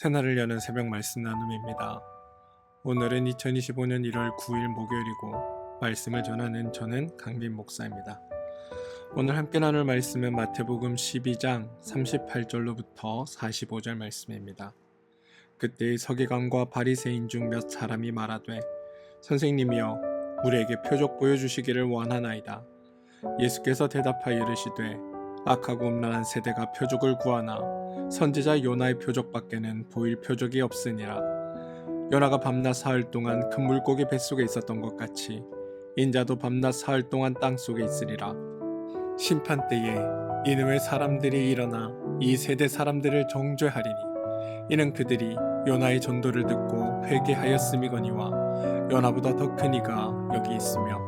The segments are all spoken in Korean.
새날을 여는 새벽 말씀 나눔입니다. 오늘은 2025년 1월 9일 목요일이고 말씀을 전하는 저는 강빈 목사입니다. 오늘 함께 나눌 말씀은 마태복음 12장 38절로부터 45절 말씀입니다. 그때 서기관과 바리새인 중 몇 사람이 말하되 선생님이여 우리에게 표적 보여주시기를 원하나이다. 예수께서 대답하여 이르시되 악하고 음란한 세대가 표적을 구하나 선지자 요나의 표적밖에는 보일 표적이 없으니라. 요나가 밤낮 사흘 동안 큰 물고기 뱃속에 있었던 것 같이 인자도 밤낮 사흘 동안 땅속에 있으리라. 심판 때에 니느웨 사람들이 일어나 이 세대 사람들을 정죄하리니 이는 그들이 요나의 전도를 듣고 회개하였음이거니와 요나보다 더 큰 이가 여기 있으며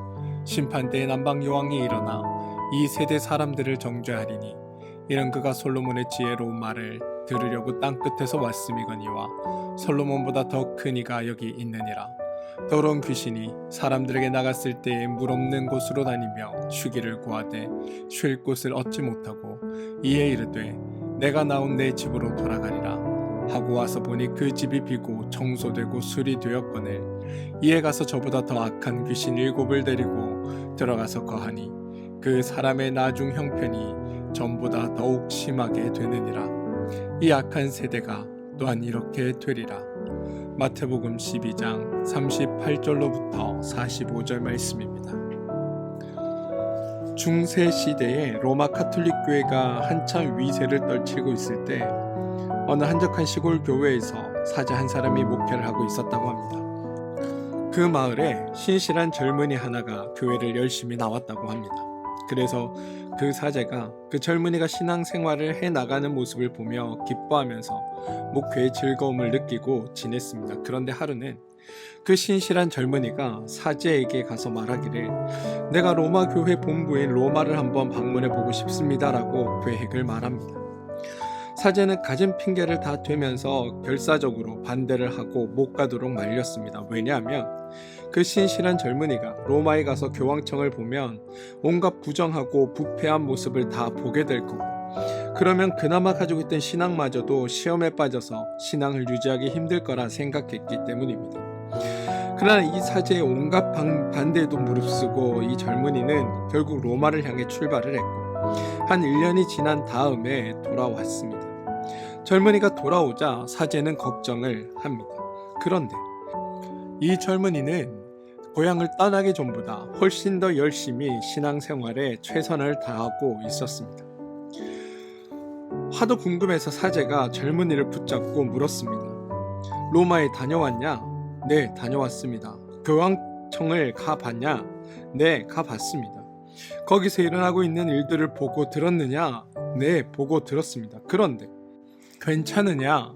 심판 때에 남방 여왕이 일어나 이 세대 사람들을 정죄하리니 이는 그가 솔로몬의 지혜로운 말을 들으려고 땅끝에서 왔음이거니와 솔로몬보다 더 큰 이가 여기 있느니라. 더러운 귀신이 사람들에게 나갔을 때에 물 없는 곳으로 다니며 쉬기를 구하되 쉴 곳을 얻지 못하고 이에 이르되 내가 나온 내 집으로 돌아가리라 하고 와서 보니 그 집이 비고 청소되고 수리되었거늘 이에 가서 저보다 더 악한 귀신 7을 데리고 들어가서 거하니 그 사람의 나중 형편이 전보다 더욱 심하게 되느니라. 이 악한 세대가 또한 이렇게 되리라. 마태복음 12장 38절로부터 45절 말씀입니다. 중세 시대에 로마 카톨릭 교회가 한참 위세를 떨치고 있을 때 어느 한적한 시골 교회에서 사제 한 사람이 목회를 하고 있었다고 합니다. 그 마을에 신실한 젊은이 하나가 교회를 열심히 나왔다고 합니다. 그래서 그 사제가 그 젊은이가 신앙생활을 해나가는 모습을 보며 기뻐하면서 목회의 즐거움을 느끼고 지냈습니다. 그런데 하루는 그 신실한 젊은이가 사제에게 가서 말하기를 내가 로마 교회 본부인 로마를 한번 방문해 보고 싶습니다 라고 계획을 말합니다. 사제는 가진 핑계를 다 대면서 결사적으로 반대를 하고 못 가도록 말렸습니다. 왜냐하면 그 신실한 젊은이가 로마에 가서 교황청을 보면 온갖 부정하고 부패한 모습을 다 보게 될 거고 그러면 그나마 가지고 있던 신앙마저도 시험에 빠져서 신앙을 유지하기 힘들 거라 생각했기 때문입니다. 그러나 이 사제의 온갖 반대에도 무릅쓰고 이 젊은이는 결국 로마를 향해 출발을 했고 한 1년이 지난 다음에 돌아왔습니다. 젊은이가 돌아오자 사제는 걱정을 합니다. 그런데 이 젊은이는 고향을 떠나기 전보다 훨씬 더 열심히 신앙생활에 최선을 다하고 있었습니다. 하도 궁금해서 사제가 젊은이를 붙잡고 물었습니다. 로마에 다녀왔냐? 네, 다녀왔습니다. 교황청을 가봤냐? 네, 가봤습니다. 거기서 일어나고 있는 일들을 보고 들었느냐? 네, 보고 들었습니다. 그런데 괜찮으냐?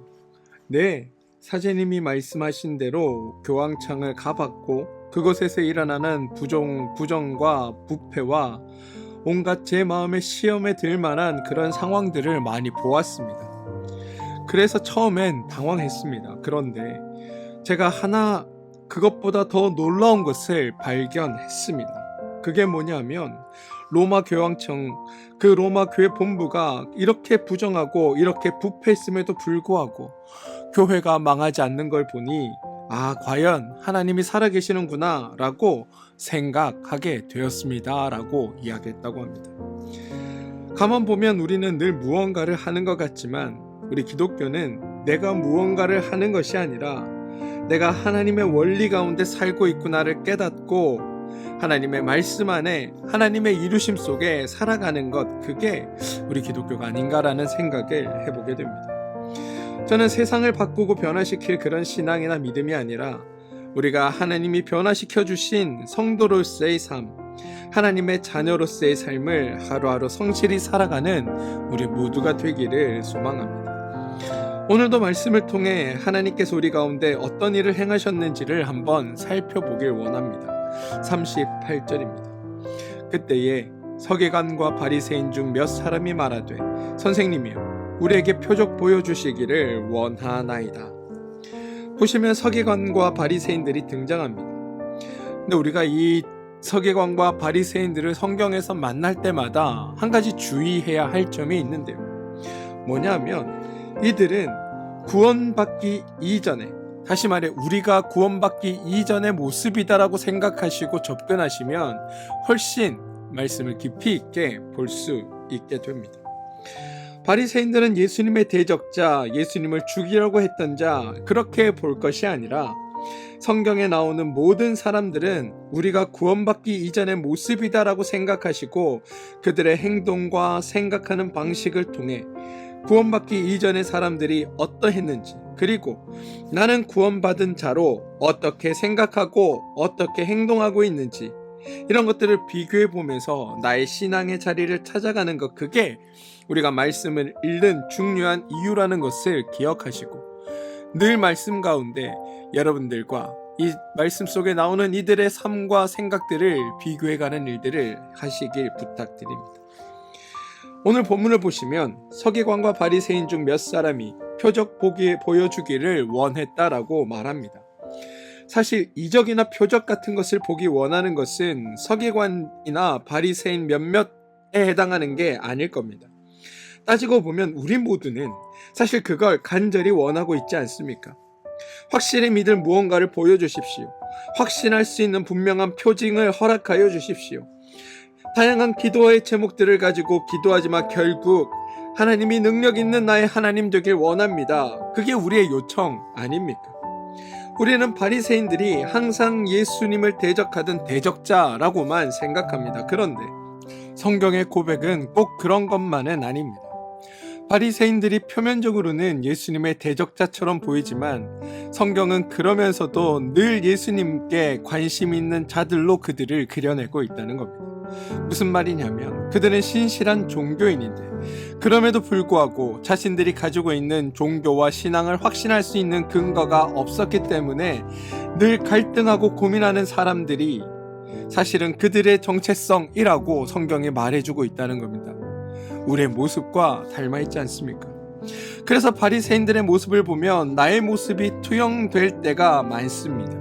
네, 사제님이 말씀하신 대로 교황청을 가봤고 그곳에서 일어나는 부정과 부패와 온갖 제 마음의 시험에 들 만한 그런 상황들을 많이 보았습니다. 그래서 처음엔 당황했습니다. 그런데 제가 하나 그것보다 더 놀라운 것을 발견했습니다. 그게 뭐냐면 로마 교황청, 그 로마 교회 본부가 이렇게 부정하고 이렇게 부패했음에도 불구하고 교회가 망하지 않는 걸 보니 과연 하나님이 살아계시는구나 라고 생각하게 되었습니다 라고 이야기했다고 합니다. 가만 보면 우리는 늘 무언가를 하는 것 같지만 우리 기독교는 내가 무언가를 하는 것이 아니라 내가 하나님의 원리 가운데 살고 있구나를 깨닫고 하나님의 말씀 안에 하나님의 이루심 속에 살아가는 것, 그게 우리 기독교가 아닌가라는 생각을 해보게 됩니다. 저는 세상을 바꾸고 변화시킬 그런 신앙이나 믿음이 아니라 우리가 하나님이 변화시켜 주신 성도로서의 삶, 하나님의 자녀로서의 삶을 하루하루 성실히 살아가는 우리 모두가 되기를 소망합니다. 오늘도 말씀을 통해 하나님께서 우리 가운데 어떤 일을 행하셨는지를 한번 살펴보길 원합니다. 38절입니다. 그때에 서기관과 바리새인 중 몇 사람이 말하되 선생님이여 우리에게 표적 보여주시기를 원하나이다. 보시면 서기관과 바리새인들이 등장합니다. 근데 우리가 이 서기관과 바리새인들을 성경에서 만날 때마다 한 가지 주의해야 할 점이 있는데요. 뭐냐면 이들은 구원받기 이전에, 다시 말해 우리가 구원받기 이전의 모습이다라고 생각하시고 접근하시면 훨씬 말씀을 깊이 있게 볼 수 있게 됩니다. 바리새인들은 예수님의 대적자, 예수님을 죽이려고 했던 자, 그렇게 볼 것이 아니라 성경에 나오는 모든 사람들은 우리가 구원받기 이전의 모습이다라고 생각하시고 그들의 행동과 생각하는 방식을 통해 구원받기 이전의 사람들이 어떠했는지, 그리고 나는 구원받은 자로 어떻게 생각하고 어떻게 행동하고 있는지, 이런 것들을 비교해 보면서 나의 신앙의 자리를 찾아가는 것, 그게 우리가 말씀을 읽는 중요한 이유라는 것을 기억하시고 늘 말씀 가운데 여러분들과 이 말씀 속에 나오는 이들의 삶과 생각들을 비교해가는 일들을 하시길 부탁드립니다. 오늘 본문을 보시면 서기관과 바리새인 중 몇 사람이 표적 보여주기를 원했다라고 말합니다. 사실 이적이나 표적 같은 것을 보기 원하는 것은 서기관이나 바리새인 몇몇에 해당하는 게 아닐 겁니다. 따지고 보면 우리 모두는 사실 그걸 간절히 원하고 있지 않습니까? 확실히 믿을 무언가를 보여주십시오. 확신할 수 있는 분명한 표징을 허락하여 주십시오. 다양한 기도의 제목들을 가지고 기도하지만 결국 하나님이 능력 있는 나의 하나님 되길 원합니다. 그게 우리의 요청 아닙니까? 우리는 바리새인들이 항상 예수님을 대적하던 대적자라고만 생각합니다. 그런데 성경의 고백은 꼭 그런 것만은 아닙니다. 바리새인들이 표면적으로는 예수님의 대적자처럼 보이지만 성경은 그러면서도 늘 예수님께 관심 있는 자들로 그들을 그려내고 있다는 겁니다. 무슨 말이냐면 그들은 신실한 종교인인데 그럼에도 불구하고 자신들이 가지고 있는 종교와 신앙을 확신할 수 있는 근거가 없었기 때문에 늘 갈등하고 고민하는 사람들이 사실은 그들의 정체성이라고 성경이 말해주고 있다는 겁니다. 우리의 모습과 닮아있지 않습니까? 그래서 바리새인들의 모습을 보면 나의 모습이 투영될 때가 많습니다.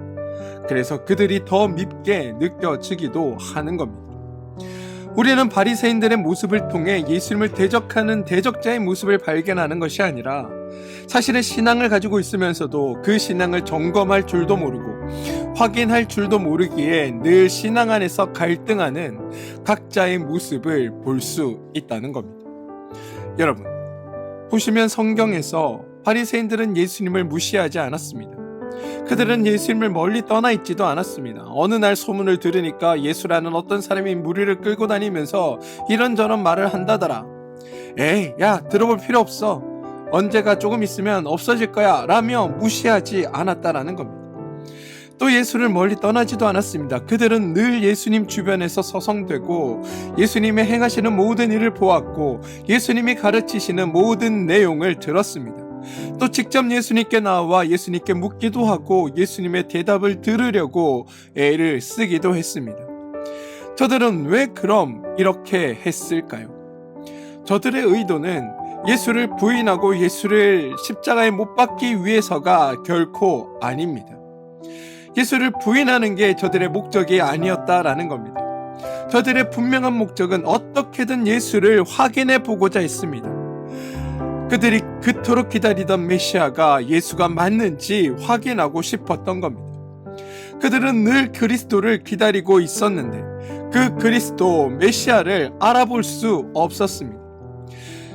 그래서 그들이 더 밉게 느껴지기도 하는 겁니다. 우리는 바리새인들의 모습을 통해 예수님을 대적하는 대적자의 모습을 발견하는 것이 아니라 사실은 신앙을 가지고 있으면서도 그 신앙을 점검할 줄도 모르고 확인할 줄도 모르기에 늘 신앙 안에서 갈등하는 각자의 모습을 볼 수 있다는 겁니다. 여러분, 보시면 성경에서 바리새인들은 예수님을 무시하지 않았습니다. 그들은 예수님을 멀리 떠나 있지도 않았습니다. 어느 날 소문을 들으니까 예수라는 어떤 사람이 무리를 끌고 다니면서 이런저런 말을 한다더라. 에이, 야, 들어볼 필요 없어. 언제가 조금 있으면 없어질 거야 라며 무시하지 않았다라는 겁니다. 또 예수를 멀리 떠나지도 않았습니다. 그들은 늘 예수님 주변에서 서성되고 예수님의 행하시는 모든 일을 보았고 예수님이 가르치시는 모든 내용을 들었습니다. 또 직접 예수님께 나와 예수님께 묻기도 하고 예수님의 대답을 들으려고 애를 쓰기도 했습니다. 저들은 왜 그럼 이렇게 했을까요? 저들의 의도는 예수를 부인하고 예수를 십자가에 못 박기 위해서가 결코 아닙니다. 예수를 부인하는 게 저들의 목적이 아니었다라는 겁니다. 저들의 분명한 목적은 어떻게든 예수를 확인해 보고자 했습니다. 그들이 그토록 기다리던 메시아가 예수가 맞는지 확인하고 싶었던 겁니다. 그들은 늘 그리스도를 기다리고 있었는데 그 그리스도 메시아를 알아볼 수 없었습니다.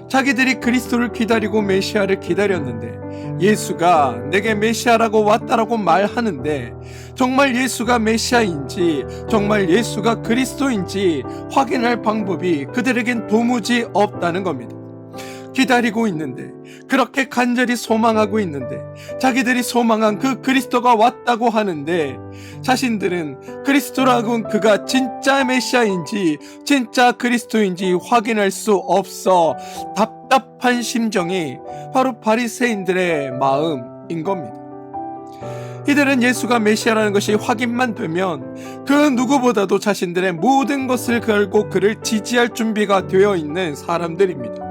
자기들이 그리스도를 기다리고 메시아를 기다렸는데 예수가 내게 메시아라고 왔다라고 말하는데 정말 예수가 메시아인지 정말 예수가 그리스도인지 확인할 방법이 그들에겐 도무지 없다는 겁니다. 기다리고 있는데 그렇게 간절히 소망하고 있는데 자기들이 소망한 그 그리스도가 왔다고 하는데 자신들은 그리스도라고는 그가 진짜 메시아인지 진짜 그리스도인지 확인할 수 없어 답답한 심정이 바로 바리새인들의 마음인 겁니다. 이들은 예수가 메시아라는 것이 확인만 되면 그 누구보다도 자신들의 모든 것을 걸고 그를 지지할 준비가 되어 있는 사람들입니다.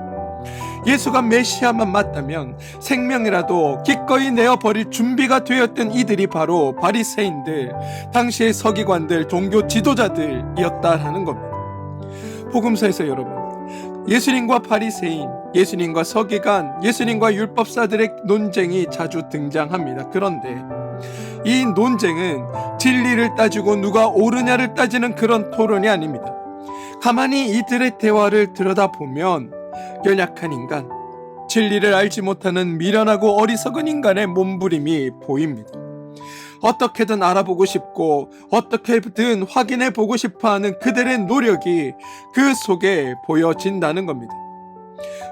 예수가 메시아만 맞다면 생명이라도 기꺼이 내어버릴 준비가 되었던 이들이 바로 바리새인들, 당시의 서기관들, 종교 지도자들이었다라는 겁니다. 복음서에서 여러분, 예수님과 바리새인, 예수님과 서기관, 예수님과 율법사들의 논쟁이 자주 등장합니다. 그런데 이 논쟁은 진리를 따지고 누가 옳으냐를 따지는 그런 토론이 아닙니다. 가만히 이들의 대화를 들여다보면 연약한 인간, 진리를 알지 못하는 미련하고 어리석은 인간의 몸부림이 보입니다. 어떻게든 알아보고 싶고 어떻게든 확인해 보고 싶어하는 그들의 노력이 그 속에 보여진다는 겁니다.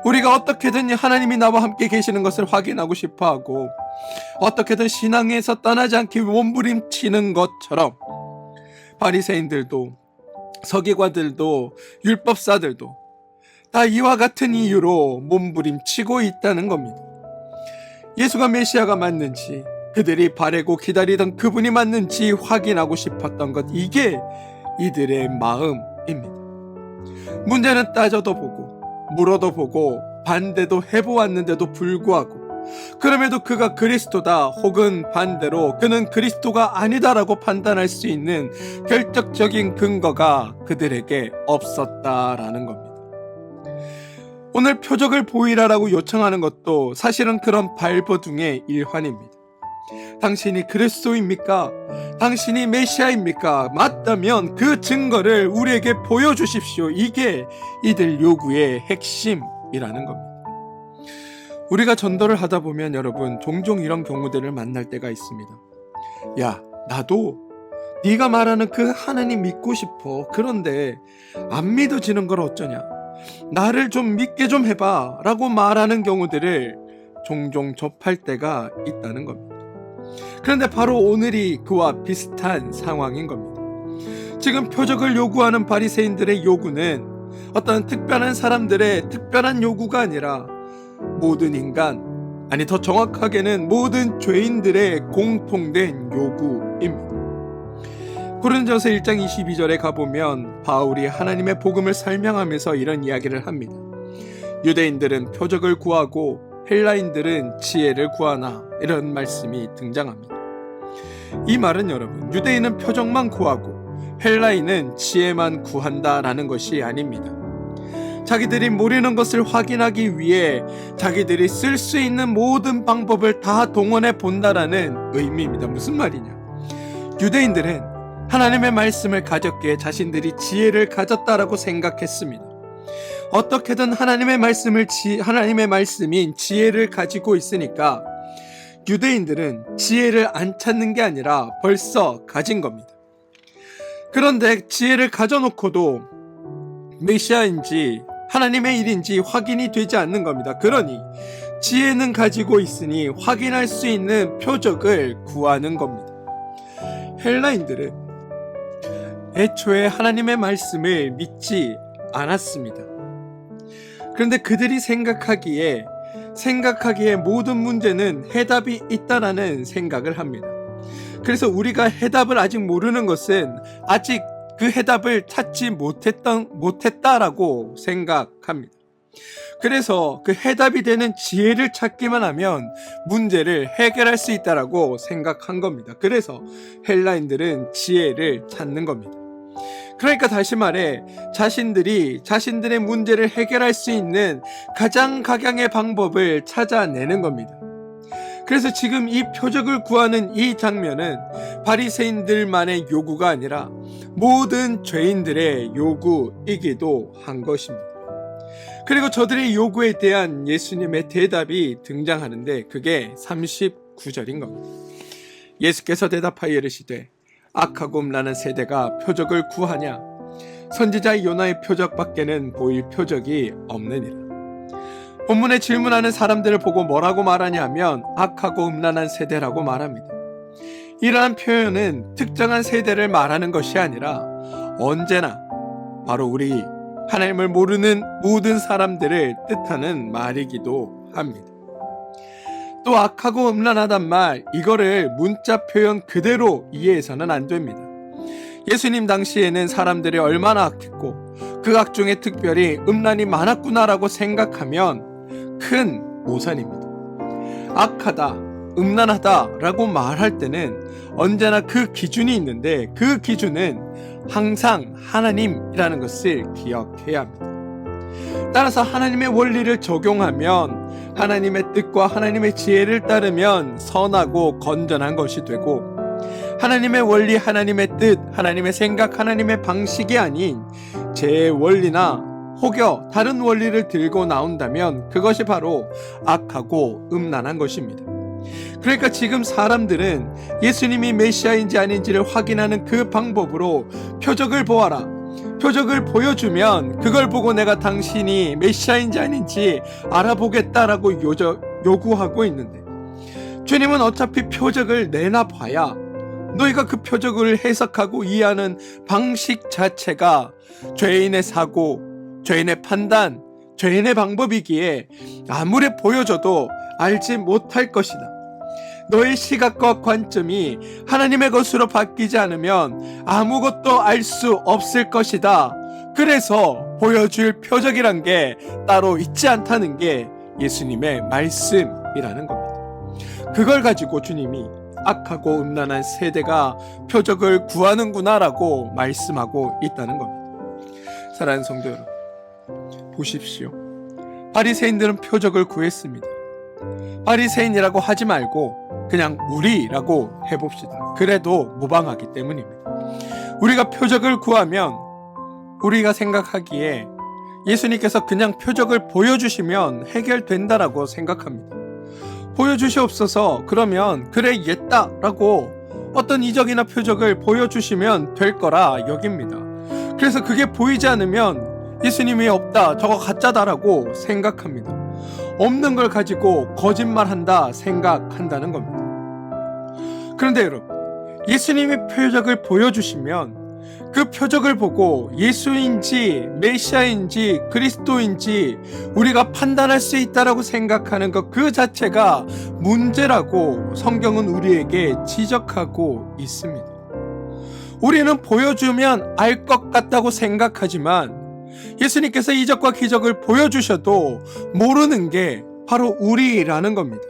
우리가 어떻게든 하나님이 나와 함께 계시는 것을 확인하고 싶어하고 어떻게든 신앙에서 떠나지 않게 몸부림치는 것처럼 바리새인들도 서기관들도 율법사들도 다 이와 같은 이유로 몸부림치고 있다는 겁니다. 예수가 메시아가 맞는지, 그들이 바라고 기다리던 그분이 맞는지 확인하고 싶었던 것, 이게 이들의 마음입니다. 문제는 따져도 보고 물어도 보고 반대도 해보았는데도 불구하고 그럼에도 그가 그리스도다 혹은 반대로 그는 그리스도가 아니다라고 판단할 수 있는 결정적인 근거가 그들에게 없었다라는 겁니다. 오늘 표적을 보이라라고 요청하는 것도 사실은 그런 발버둥의 일환입니다. 당신이 그리스도입니까? 당신이 메시아입니까? 맞다면 그 증거를 우리에게 보여주십시오. 이게 이들 요구의 핵심이라는 겁니다. 우리가 전도를 하다 보면 여러분 종종 이런 경우들을 만날 때가 있습니다. 야, 나도 네가 말하는 그 하나님 믿고 싶어. 그런데 안 믿어지는 걸 어쩌냐? 나를 좀 믿게 좀 해봐 라고 말하는 경우들을 종종 접할 때가 있다는 겁니다. 그런데 바로 오늘이 그와 비슷한 상황인 겁니다. 지금 표적을 요구하는 바리새인들의 요구는 어떤 특별한 사람들의 특별한 요구가 아니라 모든 인간, 아니 더 정확하게는 모든 죄인들의 공통된 요구입니다. 고린도전서 1장 22절에 가보면 바울이 하나님의 복음을 설명하면서 이런 이야기를 합니다. 유대인들은 표적을 구하고 헬라인들은 지혜를 구하나, 이런 말씀이 등장합니다. 이 말은 여러분, 유대인은 표적만 구하고 헬라인은 지혜만 구한다라는 것이 아닙니다. 자기들이 모르는 것을 확인하기 위해 자기들이 쓸 수 있는 모든 방법을 다 동원해 본다라는 의미입니다. 무슨 말이냐? 유대인들은 하나님의 말씀을 가졌기에 자신들이 지혜를 가졌다라고 생각했습니다. 어떻게든 하나님의 말씀인 지혜를 가지고 있으니까 유대인들은 지혜를 안 찾는 게 아니라 벌써 가진 겁니다. 그런데 지혜를 가져놓고도 메시아인지 하나님의 일인지 확인이 되지 않는 겁니다. 그러니 지혜는 가지고 있으니 확인할 수 있는 표적을 구하는 겁니다. 헬라인들은 애초에 하나님의 말씀을 믿지 않았습니다. 그런데 그들이 생각하기에 모든 문제는 해답이 있다라는 생각을 합니다. 그래서 우리가 해답을 아직 모르는 것은 아직 그 해답을 찾지 못했다라고 생각합니다. 그래서 그 해답이 되는 지혜를 찾기만 하면 문제를 해결할 수 있다라고 생각한 겁니다. 그래서 헬라인들은 지혜를 찾는 겁니다. 그러니까 다시 말해 자신들의 문제를 해결할 수 있는 가장 각양의 방법을 찾아내는 겁니다. 그래서 지금 이 표적을 구하는 이 장면은 바리새인들만의 요구가 아니라 모든 죄인들의 요구이기도 한 것입니다. 그리고 저들의 요구에 대한 예수님의 대답이 등장하는데 그게 39절인 겁니다. 예수께서 대답하여 이르시되 악하고 음란한 세대가 표적을 구하냐? 선지자 요나의 표적밖에는 보일 표적이 없느니라. 본문에 질문하는 사람들을 보고 뭐라고 말하냐 하면 악하고 음란한 세대라고 말합니다. 이러한 표현은 특정한 세대를 말하는 것이 아니라 언제나 바로 우리 하나님을 모르는 모든 사람들을 뜻하는 말이기도 합니다. 또 악하고 음란하단 말, 이거를 문자 표현 그대로 이해해서는 안 됩니다. 예수님 당시에는 사람들이 얼마나 악했고 그 악 중에 특별히 음란이 많았구나라고 생각하면 큰 오산입니다. 악하다, 음란하다라고 말할 때는 언제나 그 기준이 있는데 그 기준은 항상 하나님이라는 것을 기억해야 합니다. 따라서 하나님의 원리를 적용하면, 하나님의 뜻과 하나님의 지혜를 따르면 선하고 건전한 것이 되고, 하나님의 원리, 하나님의 뜻, 하나님의 생각, 하나님의 방식이 아닌 제 원리나 혹여 다른 원리를 들고 나온다면 그것이 바로 악하고 음란한 것입니다. 그러니까 지금 사람들은 예수님이 메시아인지 아닌지를 확인하는 그 방법으로 표적을 보아라, 표적을 보여주면 그걸 보고 내가 당신이 메시아인지 아닌지 알아보겠다라고 요구하고 있는데, 주님은 어차피 표적을 내놔봐야 너희가 그 표적을 해석하고 이해하는 방식 자체가 죄인의 사고, 죄인의 판단, 죄인의 방법이기에 아무리 보여줘도 알지 못할 것이다. 너의 시각과 관점이 하나님의 것으로 바뀌지 않으면 아무것도 알 수 없을 것이다. 그래서 보여줄 표적이란 게 따로 있지 않다는 게 예수님의 말씀이라는 겁니다. 그걸 가지고 주님이 악하고 음란한 세대가 표적을 구하는구나라고 말씀하고 있다는 겁니다. 사랑하는 성도 여러분, 보십시오. 바리새인들은 표적을 구했습니다. 바리새인이라고 하지 말고 그냥 우리라고 해봅시다. 그래도 무방하기 때문입니다. 우리가 표적을 구하면 우리가 생각하기에 예수님께서 그냥 표적을 보여주시면 해결된다라고 생각합니다. 보여주시옵소서, 그러면 그래 옛다라고 어떤 이적이나 표적을 보여주시면 될 거라 여깁니다. 그래서 그게 보이지 않으면 예수님이 없다, 저거 가짜다라고 생각합니다. 없는 걸 가지고 거짓말한다 생각한다는 겁니다. 그런데 여러분, 예수님이 표적을 보여주시면 그 표적을 보고 예수인지 메시아인지 그리스도인지 우리가 판단할 수 있다라고 생각하는 것 그 자체가 문제라고 성경은 우리에게 지적하고 있습니다. 우리는 보여주면 알 것 같다고 생각하지만 예수님께서 이적과 기적을 보여주셔도 모르는 게 바로 우리라는 겁니다.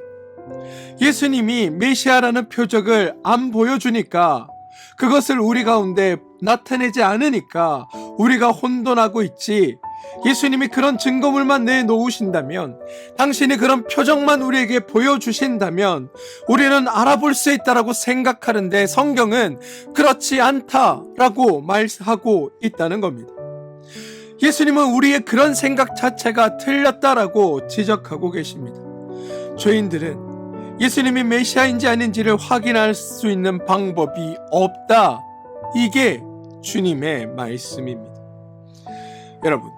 예수님이 메시아라는 표적을 안 보여주니까, 그것을 우리 가운데 나타내지 않으니까 우리가 혼돈하고 있지, 예수님이 그런 증거물만 내놓으신다면, 당신이 그런 표적만 우리에게 보여주신다면 우리는 알아볼 수 있다라고 생각하는데 성경은 그렇지 않다라고 말하고 있다는 겁니다. 예수님은 우리의 그런 생각 자체가 틀렸다라고 지적하고 계십니다. 죄인들은 예수님이 메시아인지 아닌지를 확인할 수 있는 방법이 없다. 이게 주님의 말씀입니다. 여러분,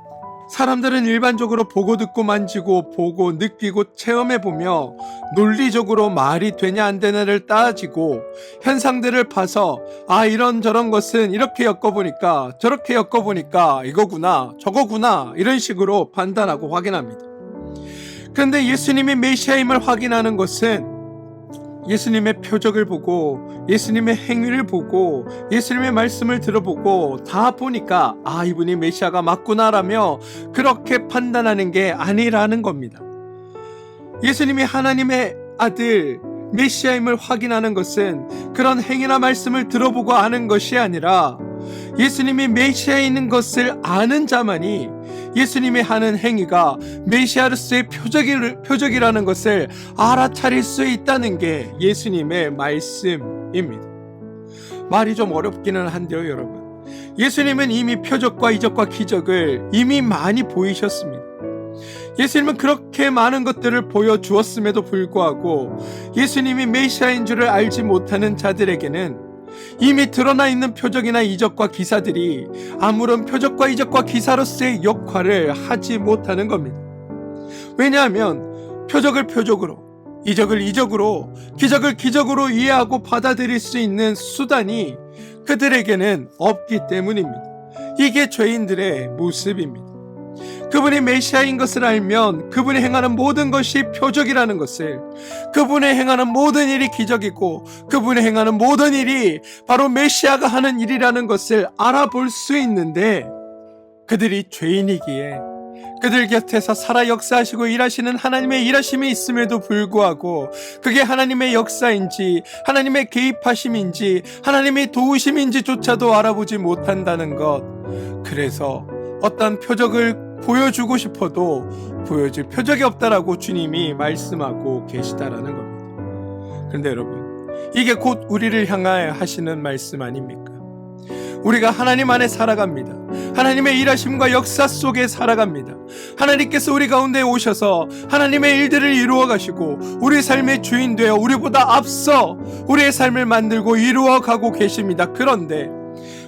사람들은 일반적으로 보고 듣고 만지고 보고 느끼고 체험해보며 논리적으로 말이 되냐 안 되냐를 따지고 현상들을 봐서 이런저런 것은 이렇게 엮어보니까 저렇게 엮어보니까 이거구나 저거구나 이런 식으로 판단하고 확인합니다. 그런데 예수님이 메시아임을 확인하는 것은 예수님의 표적을 보고 예수님의 행위를 보고 예수님의 말씀을 들어보고 다 보니까 이분이 메시아가 맞구나라며 그렇게 판단하는 게 아니라는 겁니다. 예수님이 하나님의 아들 메시아임을 확인하는 것은 그런 행위나 말씀을 들어보고 아는 것이 아니라 예수님이 메시아인 것을 아는 자만이 예수님이 하는 행위가 메시아로서의 표적이라는 것을 알아차릴 수 있다는 게 예수님의 말씀입니다. 말이 좀 어렵기는 한데요, 여러분. 예수님은 이미 표적과 이적과 기적을 이미 많이 보이셨습니다. 예수님은 그렇게 많은 것들을 보여주었음에도 불구하고 예수님이 메시아인 줄을 알지 못하는 자들에게는 이미 드러나 있는 표적이나 이적과 기사들이 아무런 표적과 이적과 기사로서의 역할을 하지 못하는 겁니다. 왜냐하면 표적을 표적으로, 이적을 이적으로, 기적을 기적으로 이해하고 받아들일 수 있는 수단이 그들에게는 없기 때문입니다. 이게 죄인들의 모습입니다. 그분이 메시아인 것을 알면 그분이 행하는 모든 것이 표적이라는 것을, 그분이 행하는 모든 일이 기적이고 그분이 행하는 모든 일이 바로 메시아가 하는 일이라는 것을 알아볼 수 있는데, 그들이 죄인이기에 그들 곁에서 살아 역사하시고 일하시는 하나님의 일하심이 있음에도 불구하고 그게 하나님의 역사인지 하나님의 개입하심인지 하나님의 도우심인지조차도 알아보지 못한다는 것, 그래서 어떤 표적을 보여주고 싶어도 보여줄 표적이 없다라고 주님이 말씀하고 계시다라는 겁니다. 그런데 여러분, 이게 곧 우리를 향하여 하시는 말씀 아닙니까? 우리가 하나님 안에 살아갑니다. 하나님의 일하심과 역사 속에 살아갑니다. 하나님께서 우리 가운데 오셔서 하나님의 일들을 이루어 가시고 우리 삶의 주인 되어 우리보다 앞서 우리의 삶을 만들고 이루어 가고 계십니다. 그런데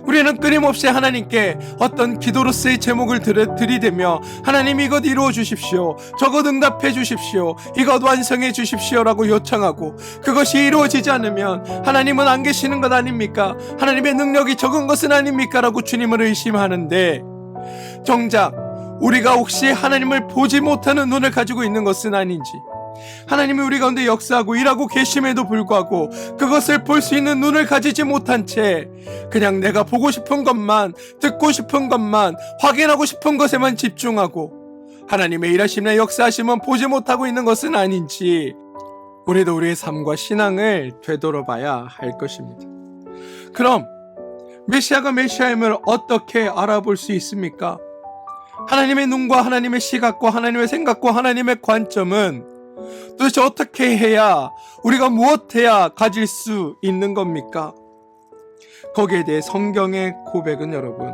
우리는 끊임없이 하나님께 어떤 기도로서의 제목을 들이대며 하나님 이것 이루어 주십시오, 저것 응답해 주십시오, 이것 완성해 주십시오라고 요청하고 그것이 이루어지지 않으면 하나님은 안 계시는 것 아닙니까? 하나님의 능력이 적은 것은 아닙니까? 라고 주님을 의심하는데, 정작 우리가 혹시 하나님을 보지 못하는 눈을 가지고 있는 것은 아닌지, 하나님이 우리 가운데 역사하고 일하고 계심에도 불구하고 그것을 볼 수 있는 눈을 가지지 못한 채 그냥 내가 보고 싶은 것만, 듣고 싶은 것만, 확인하고 싶은 것에만 집중하고 하나님의 일하심이나 역사하심은 보지 못하고 있는 것은 아닌지, 우리도 우리의 삶과 신앙을 되돌아봐야 할 것입니다. 그럼 메시아가 메시아임을 어떻게 알아볼 수 있습니까? 하나님의 눈과 하나님의 시각과 하나님의 생각과 하나님의 관점은 도대체 어떻게 해야, 우리가 무엇해야 가질 수 있는 겁니까? 거기에 대해 성경의 고백은 여러분,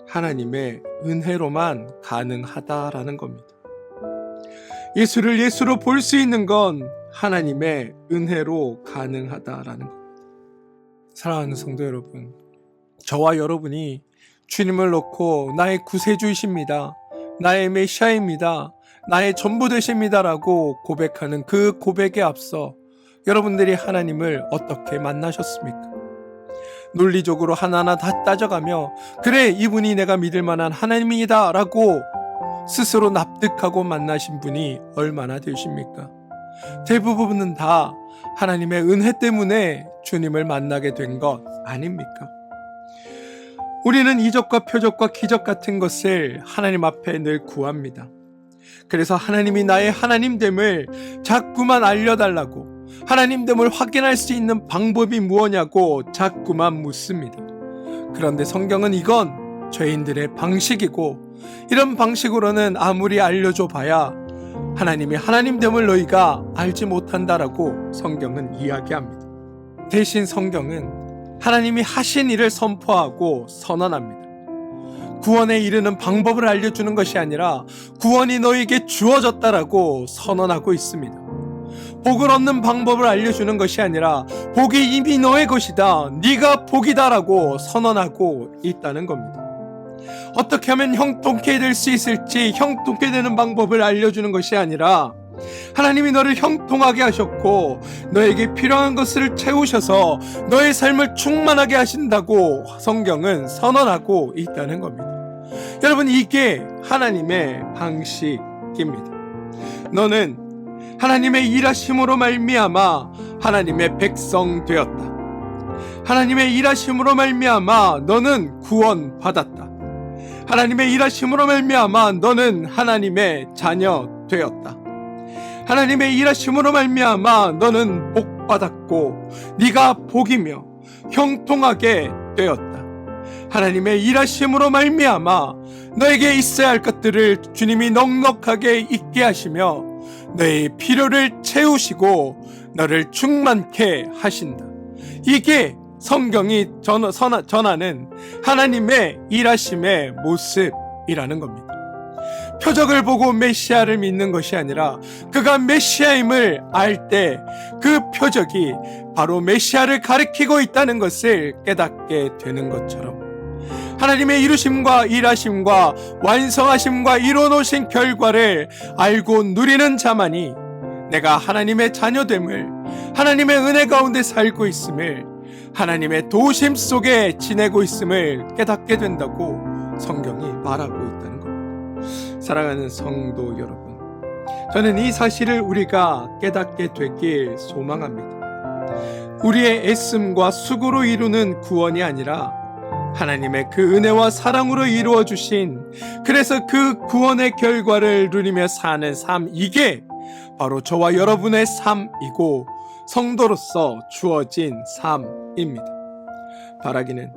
하나님의 은혜로만 가능하다라는 겁니다. 예수를 예수로 볼 수 있는 건 하나님의 은혜로 가능하다라는 겁니다. 사랑하는 성도 여러분, 저와 여러분이 주님을 놓고 나의 구세주이십니다, 나의 메시아입니다, 나의 전부 되십니다라고 고백하는 그 고백에 앞서 여러분들이 하나님을 어떻게 만나셨습니까? 논리적으로 하나하나 다 따져가며 그래, 이분이 내가 믿을 만한 하나님이다 라고 스스로 납득하고 만나신 분이 얼마나 되십니까? 대부분은 다 하나님의 은혜 때문에 주님을 만나게 된 것 아닙니까? 우리는 이적과 표적과 기적 같은 것을 하나님 앞에 늘 구합니다. 그래서 하나님이 나의 하나님됨을 자꾸만 알려달라고, 하나님됨을 확인할 수 있는 방법이 무엇냐고 자꾸만 묻습니다. 그런데 성경은 이건 죄인들의 방식이고, 이런 방식으로는 아무리 알려줘 봐야 하나님이 하나님됨을 너희가 알지 못한다라고 성경은 이야기합니다. 대신 성경은 하나님이 하신 일을 선포하고 선언합니다. 구원에 이르는 방법을 알려주는 것이 아니라 구원이 너에게 주어졌다라고 선언하고 있습니다. 복을 얻는 방법을 알려주는 것이 아니라 복이 이미 너의 것이다, 네가 복이다라고 선언하고 있다는 겁니다. 어떻게 하면 형통케 될 수 있을지 형통케 되는 방법을 알려주는 것이 아니라 하나님이 너를 형통하게 하셨고 너에게 필요한 것을 채우셔서 너의 삶을 충만하게 하신다고 성경은 선언하고 있다는 겁니다. 여러분, 이게 하나님의 방식입니다. 너는 하나님의 일하심으로 말미암아 하나님의 백성 되었다. 하나님의 일하심으로 말미암아 너는 구원받았다. 하나님의 일하심으로 말미암아 너는 하나님의 자녀 되었다. 하나님의 일하심으로 말미암아 너는 복받았고 네가 복이며 형통하게 되었다. 하나님의 일하심으로 말미암아 너에게 있어야 할 것들을 주님이 넉넉하게 있게 하시며 너의 필요를 채우시고 너를 충만케 하신다. 이게 성경이 전하는 하나님의 일하심의 모습이라는 겁니다. 표적을 보고 메시아를 믿는 것이 아니라 그가 메시아임을 알 때 그 표적이 바로 메시아를 가리키고 있다는 것을 깨닫게 되는 것처럼, 하나님의 이루심과 일하심과 완성하심과 이뤄놓으신 결과를 알고 누리는 자만이 내가 하나님의 자녀됨을, 하나님의 은혜 가운데 살고 있음을, 하나님의 도우심 속에 지내고 있음을 깨닫게 된다고 성경이 말하고 있다는 겁니다. 사랑하는 성도 여러분, 저는 이 사실을 우리가 깨닫게 되길 소망합니다. 우리의 애씀과 수고로 이루는 구원이 아니라 하나님의 그 은혜와 사랑으로 이루어 주신, 그래서 그 구원의 결과를 누리며 사는 삶, 이게 바로 저와 여러분의 삶이고 성도로서 주어진 삶입니다. 바라기는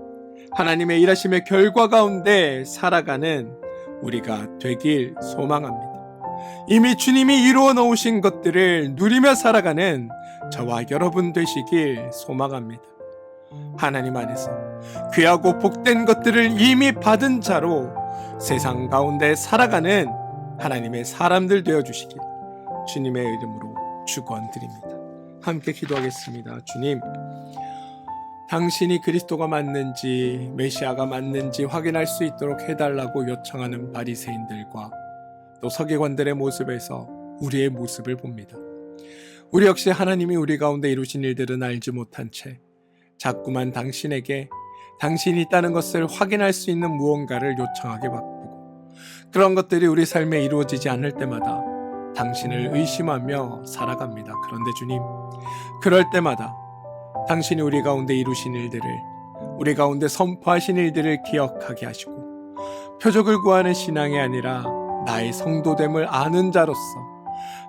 하나님의 일하심의 결과 가운데 살아가는 우리가 되길 소망합니다. 이미 주님이 이루어 놓으신 것들을 누리며 살아가는 저와 여러분 되시길 소망합니다. 하나님 안에서 귀하고 복된 것들을 이미 받은 자로 세상 가운데 살아가는 하나님의 사람들 되어주시길 주님의 이름으로 축원드립니다. 함께 기도하겠습니다. 주님, 당신이 그리스도가 맞는지 메시아가 맞는지 확인할 수 있도록 해달라고 요청하는 바리새인들과 또 서기관들의 모습에서 우리의 모습을 봅니다. 우리 역시 하나님이 우리 가운데 이루신 일들은 알지 못한 채 자꾸만 당신에게 당신이 있다는 것을 확인할 수 있는 무언가를 요청하게 바쁘고, 그런 것들이 우리 삶에 이루어지지 않을 때마다 당신을 의심하며 살아갑니다. 그런데 주님, 그럴 때마다 당신이 우리 가운데 이루신 일들을, 우리 가운데 선포하신 일들을 기억하게 하시고, 표적을 구하는 신앙이 아니라 나의 성도됨을 아는 자로서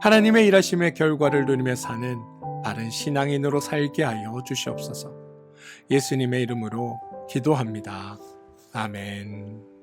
하나님의 일하심의 결과를 누리며 사는 바른 신앙인으로 살게 하여 주시옵소서. 예수님의 이름으로 기도합니다. 아멘.